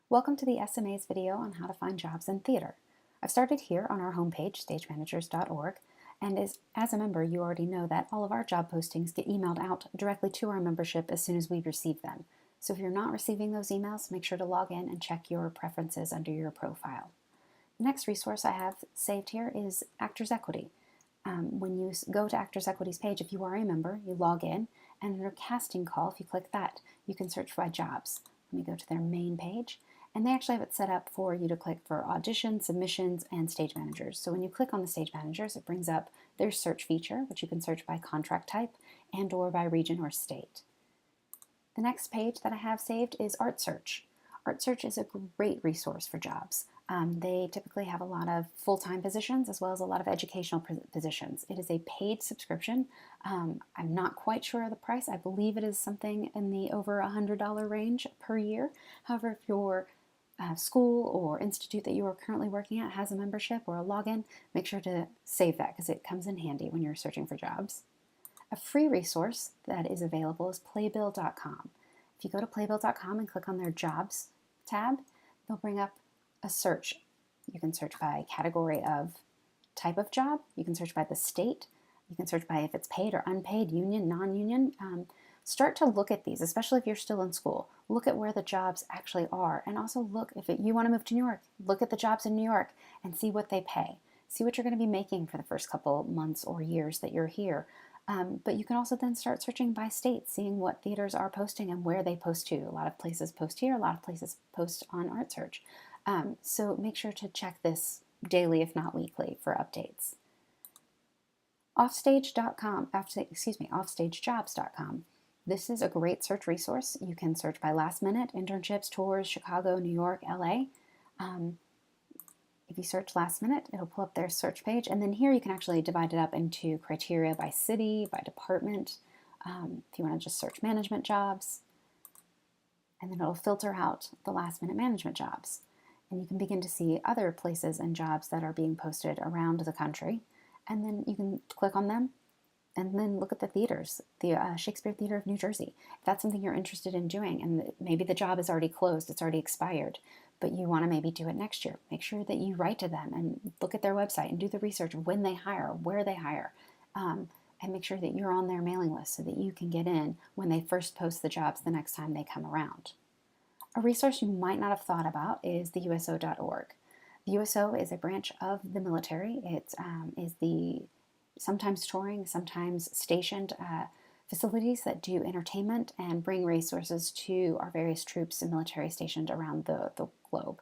Welcome to the SMA's video on how to find jobs in theater. I've started here on our homepage, stagemanagers.org, and as a member, you already know that all of our job postings get emailed out directly to our membership as soon as we receive them. So if you're not receiving those emails, make sure to log in and check your preferences under your profile. The next resource I have saved here is Actors Equity. When you go to Actors Equity's page, if you are a member, you log in, and under Casting Call, if you click that, you can search by jobs. Let me go to their main page. And they actually have it set up for you to click for auditions, submissions, and stage managers. So when you click on the stage managers, it brings up their search feature, which you can search by contract type and or by region or state. The next page that I have saved is Art Search. Art Search is a great resource for jobs. They typically have a lot of full-time positions as well as a lot of educational positions. It is a paid subscription. I'm not quite sure of the price. I believe it is something in the over $100 range per year. However, if your school or institute that you are currently working at has a membership or a login, make sure to save that because it comes in handy when you're searching for jobs. A free resource that is available is playbill.com. If you go to playbill.com and click on their jobs tab, they'll bring up a search. You can search by category of type of job. You can search by the state. You can search by if it's paid or unpaid, union, non-union. Start to look at these, especially if you're still in school. Look at where the jobs actually are, and also look, if you want to move to New York, look at the jobs in New York and see what they pay. See what you're going to be making for the first couple months or years that you're here. But you can also then start searching by state, seeing what theaters are posting and where they post to. A lot of places post here, a lot of places post on Art Search. So make sure to check this daily, if not weekly, for updates. Offstagejobs.com. This is a great search resource. You can search by last minute, internships, tours, Chicago, New York, LA. If you search last minute, it'll pull up their search page. And then here you can actually divide it up into criteria by city, by department. If you want to just search management jobs. And then it'll filter out the last minute management jobs. And you can begin to see other places and jobs that are being posted around the country. And then you can click on them and then look at the theaters, the Shakespeare Theater of New Jersey. If that's something you're interested in doing, and maybe the job is already closed, it's already expired, but you want to maybe do it next year, make sure that you write to them and look at their website and do the research of when they hire, where they hire, and make sure that you're on their mailing list so that you can get in when they first post the jobs the next time they come around. A resource you might not have thought about is the USO.org. The USO is a branch of the military. It is the sometimes touring, sometimes stationed facilities that do entertainment and bring resources to our various troops and military stationed around the globe.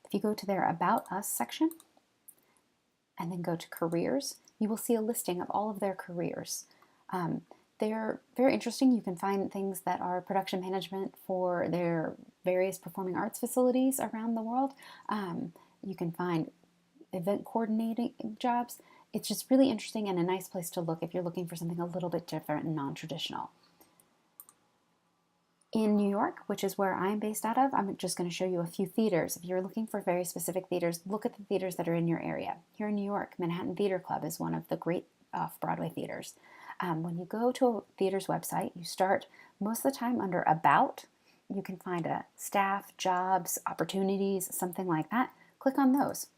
If you go to their About Us section and then go to Careers, you will see a listing of all of their careers. They're very interesting. You can find things that are production management for their various performing arts facilities around the world. You can find event coordinating jobs. It's just really interesting and a nice place to look if you're looking for something a little bit different and non-traditional. In New York, which is where I'm based out of, I'm just going to show you a few theaters. If you're looking for very specific theaters, look at the theaters that are in your area. Here in New York, Manhattan Theater Club is one of the great off-Broadway theaters. When you go to a theater's website, you start most of the time under About. You can find a staff, jobs, opportunities, something like that. Click on those.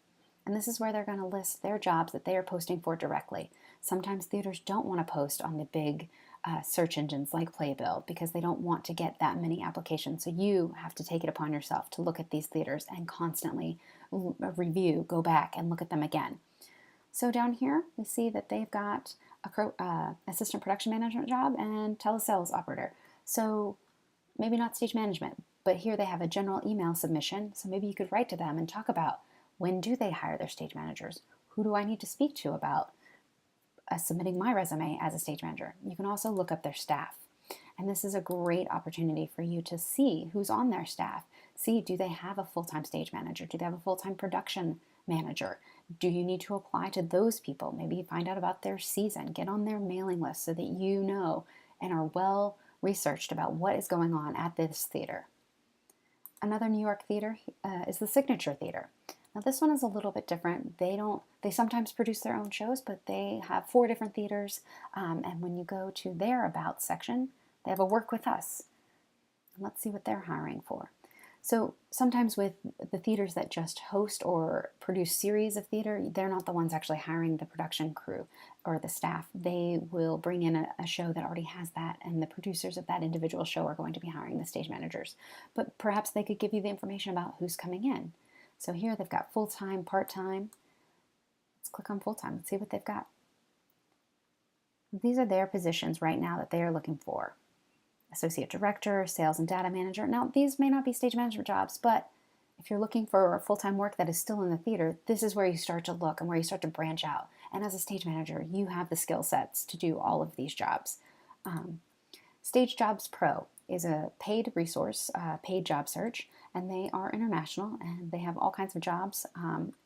And this is where they're going to list their jobs that they are posting for directly. Sometimes theaters don't want to post on the big search engines like Playbill because they don't want to get that many applications. So you have to take it upon yourself to look at these theaters and constantly review, go back and look at them again. So down here, we see that they've got a assistant production management job and telesales operator. So maybe not stage management, but here they have a general email submission. So maybe you could write to them and talk about when do they hire their stage managers? Who do I need to speak to about submitting my resume as a stage manager? You can also look up their staff. And this is a great opportunity for you to see who's on their staff. See, do they have a full-time stage manager? Do they have a full-time production manager? Do you need to apply to those people? Maybe find out about their season. Get on their mailing list so that you know and are well researched about what is going on at this theater. Another New York theater is the Signature Theater. Now this one is a little bit different. They sometimes produce their own shows, but they have 4 different theaters. And when you go to their About section, they have a Work With Us. Let's see what they're hiring for. So sometimes with the theaters that just host or produce series of theater, they're not the ones actually hiring the production crew or the staff. They will bring in a show that already has that, and the producers of that individual show are going to be hiring the stage managers. But perhaps they could give you the information about who's coming in. So here they've got full-time, part-time. Let's click on full-time. Let's see what they've got. These are their positions right now that they are looking for. Associate director, sales and data manager. Now, these may not be stage management jobs, but if you're looking for full-time work that is still in the theater, this is where you start to look and where you start to branch out. And as a stage manager, you have the skill sets to do all of these jobs. Stage Jobs Pro is a paid resource, paid job search, and they are international and they have all kinds of jobs.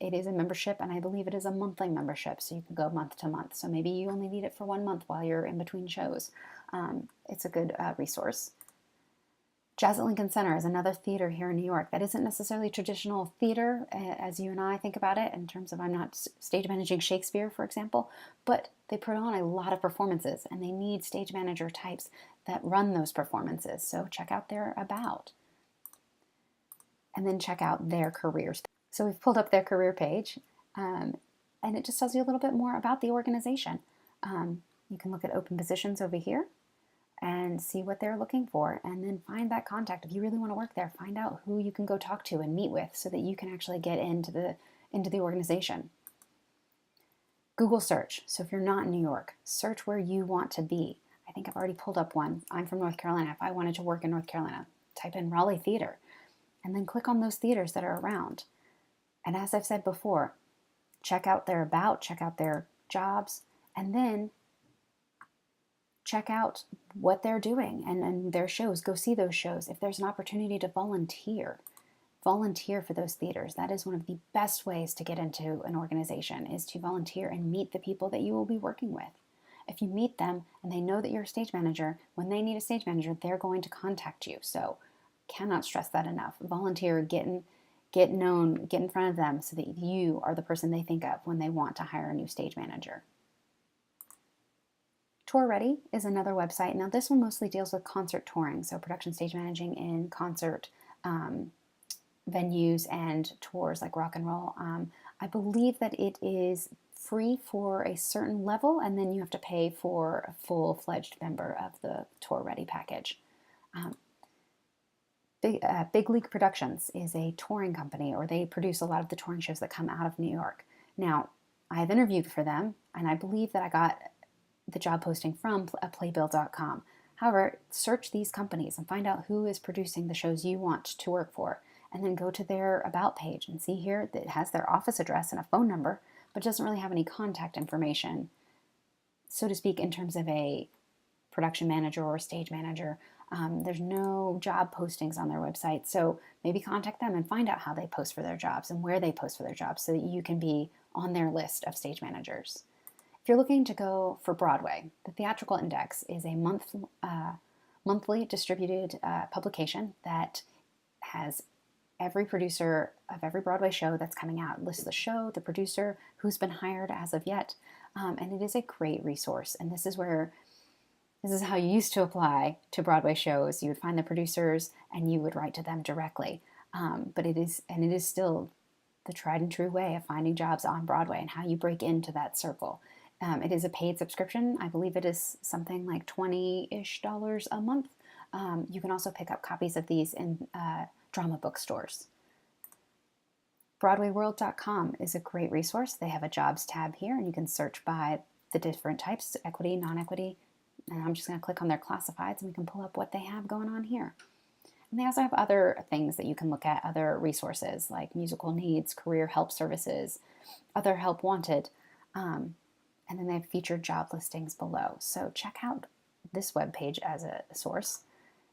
It is a membership, and I believe it is a monthly membership, so you can go month to month. So maybe you only need it for 1 month while you're in between shows. It's a good resource. Jazz at Lincoln Center is another theater here in New York that isn't necessarily traditional theater as you and I think about it in terms of I'm not stage managing Shakespeare, for example, but they put on a lot of performances and they need stage manager types that run those performances. So check out their about and then check out their careers. So we've pulled up their career page and it just tells you a little bit more about the organization. You can look at open positions over here and see what they're looking for, and then find that contact. If you really want to work there, find out who you can go talk to and meet with so that you can actually get into the organization. Google search. So if you're not in New York, search where you want to be. I think I've already pulled up one. I'm from North Carolina. If I wanted to work in North Carolina, type in Raleigh Theater, and then click on those theaters that are around. And as I've said before, check out their about, check out their jobs, and then check out what they're doing and their shows. Go see those shows. If there's an opportunity to volunteer for those theaters. That is one of the best ways to get into an organization, is to volunteer and meet the people that you will be working with. If you meet them and they know that you're a stage manager, when they need a stage manager, they're going to contact you. So cannot stress that enough. Volunteer, get known, get in front of them so that you are the person they think of when they want to hire a new stage manager. Tour Ready is another website. Now this one mostly deals with concert touring, so production stage managing in concert venues and tours like rock and roll. I believe that it is free for a certain level, and then you have to pay for a full-fledged member of the Tour Ready package. Big League Productions is a touring company, or they produce a lot of the touring shows that come out of New York. Now, I have interviewed for them, and I believe that I got the job posting from playbill.com. However, search these companies and find out who is producing the shows you want to work for, and then go to their about page and see here that it has their office address and a phone number, but doesn't really have any contact information, so to speak, in terms of a production manager or stage manager. There's no job postings on their website, so maybe contact them and find out how they post for their jobs and where they post for their jobs so that you can be on their list of stage managers. If you're looking to go for Broadway, the Theatrical Index is a monthly distributed publication that has every producer of every Broadway show that's coming out. It lists the show, the producer, who's been hired as of yet, and it is a great resource. And this is how you used to apply to Broadway shows. You would find the producers and you would write to them directly. But it is still the tried and true way of finding jobs on Broadway and how you break into that circle. It is a paid subscription. I believe it is something like $20-ish a month. You can also pick up copies of these in drama bookstores. BroadwayWorld.com is a great resource. They have a jobs tab here, and you can search by the different types, equity, non-equity. And I'm just going to click on their classifieds, and we can pull up what they have going on here. And they also have other things that you can look at, other resources like musical needs, career help services, other help wanted. And then they have featured job listings below. So check out this webpage as a source.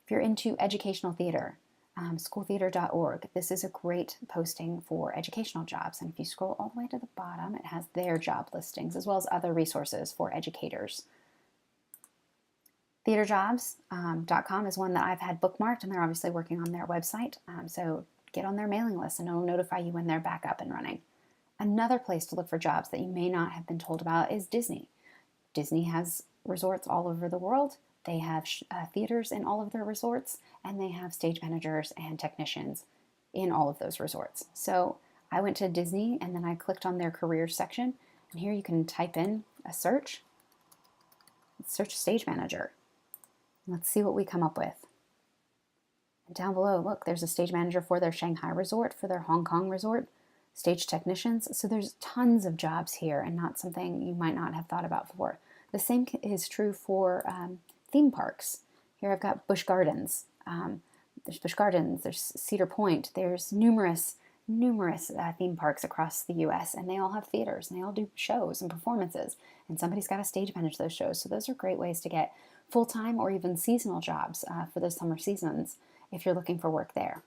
If you're into educational theater, schooltheater.org, this is a great posting for educational jobs. And if you scroll all the way to the bottom, it has their job listings as well as other resources for educators. Theaterjobs.com is one that I've had bookmarked, and they're obviously working on their website. So get on their mailing list and it'll notify you when they're back up and running. Another place to look for jobs that you may not have been told about is Disney. Disney has resorts all over the world. They have theaters in all of their resorts, and they have stage managers and technicians in all of those resorts. So I went to Disney and then I clicked on their careers section, and here you can type in a search. Let's search stage manager. Let's see what we come up with. And down below, look, there's a stage manager for their Shanghai resort, for their Hong Kong resort, stage technicians. So there's tons of jobs here and not something you might not have thought about before. The same is true for theme parks. Here I've got Busch Gardens. There's Busch Gardens, there's Cedar Point, there's numerous theme parks across the US, and they all have theaters and they all do shows and performances, and somebody's got to stage manage those shows. So those are great ways to get full-time or even seasonal jobs for the summer seasons if you're looking for work there.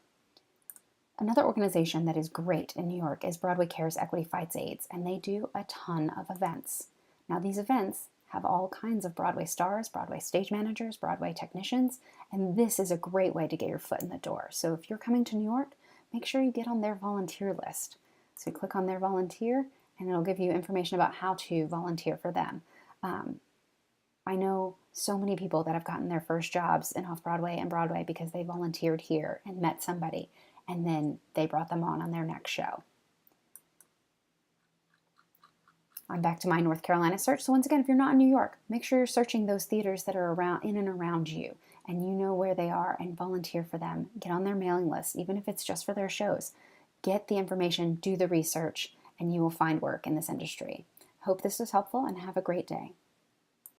Another organization that is great in New York is Broadway Cares Equity Fights AIDS, and they do a ton of events. Now these events have all kinds of Broadway stars, Broadway stage managers, Broadway technicians, and this is a great way to get your foot in the door. So if you're coming to New York, make sure you get on their volunteer list. So you click on their volunteer and it'll give you information about how to volunteer for them. I know so many people that have gotten their first jobs in Off-Broadway and Broadway because they volunteered here and met somebody, and then they brought them on their next show. I'm back to my North Carolina search. So once again, if you're not in New York, make sure you're searching those theaters that are around, in and around you, and you know where they are, and volunteer for them. Get on their mailing list, even if it's just for their shows. Get the information, do the research, and you will find work in this industry. Hope this was helpful, and have a great day.